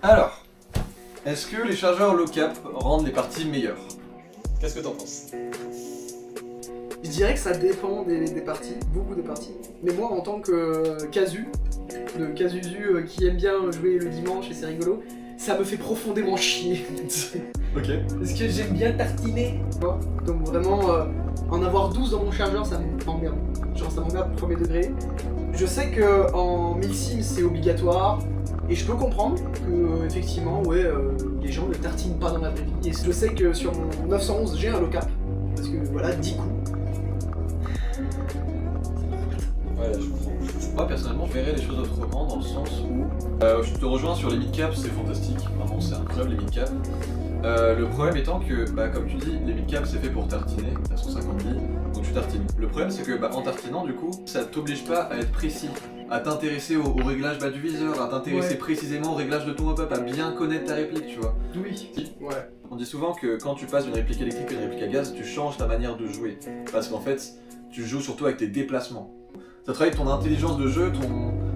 Alors, est-ce que les chargeurs low cap rendent les parties meilleures? Qu'est-ce que t'en penses? Je dirais que ça dépend des parties, beaucoup des parties. Mais moi, en tant que casu, de casusu qui aime bien jouer le dimanche et c'est rigolo, ça me fait profondément chier. Ok. Parce que j'aime bien tartiner, tu vois. Donc vraiment, en avoir 12 dans mon chargeur, ça m'emmerde. Genre ça m'emmerde premier degré. Je sais que en 1000 sims c'est obligatoire, et je peux comprendre que effectivement, ouais, les gens ne tartinent pas dans la vraie vie. Et je sais que sur mon 911, j'ai un low cap, parce que voilà, 10 coups. Ouais, je comprends. Moi personnellement, je verrais les choses autrement dans le sens où je te rejoins sur les mid-caps, c'est fantastique, vraiment c'est incroyable les mid-caps. Le problème étant que, comme tu dis, les mid-caps c'est fait pour tartiner, à 150 billes, donc tu tartines. Le problème c'est que en tartinant du coup, ça t'oblige pas à être précis, à t'intéresser au réglage du viseur, à t'intéresser précisément au réglage de ton hop-up, à bien connaître ta réplique, tu vois. Oui. Ouais. On dit souvent que quand tu passes d'une réplique électrique à une réplique à gaz, tu changes ta manière de jouer, parce qu'en fait, tu joues surtout avec tes déplacements. Ça travaille ton intelligence de jeu,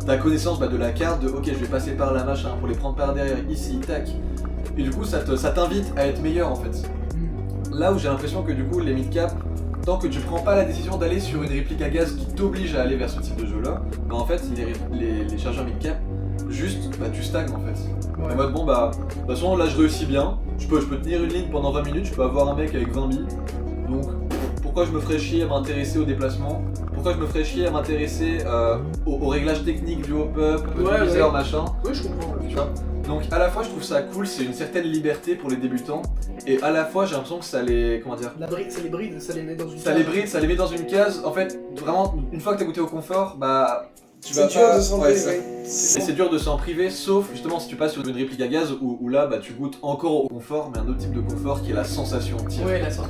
ta connaissance de la carte, de ok je vais passer par là machin pour les prendre par derrière, ici, tac. Et du coup ça t'invite à être meilleur en fait. Là où j'ai l'impression que du coup les mid-cap, tant que tu prends pas la décision d'aller sur une réplique à gaz qui t'oblige à aller vers ce type de jeu là, en fait les chargeurs mid-cap, juste tu stagnes en fait. Ouais. En mode bon de toute façon là je réussis bien, je peux tenir une ligne pendant 20 minutes, je peux avoir un mec avec 20 billes, donc pourquoi je me ferais chier à m'intéresser au déplacement? Pourquoi je me ferais chier à m'intéresser au réglage technique du hop-up, du viseur, machin? Ouais, je comprends. Tu vois. Donc à la fois je trouve ça cool, c'est une certaine liberté pour les débutants, et à la fois j'ai l'impression que ça les... comment dire? Ça les bride, ça les met dans une Ça les bride, ça les met dans une case. En fait, vraiment, une fois que t'as goûté au confort, tu vas C'est dur pas... de s'en ouais, priver. Et c'est dur de s'en priver, sauf justement si tu passes sur une réplique à gaz où là tu goûtes encore au confort, mais un autre type de confort qui est la sensation de tir. Ouais, là, ça va.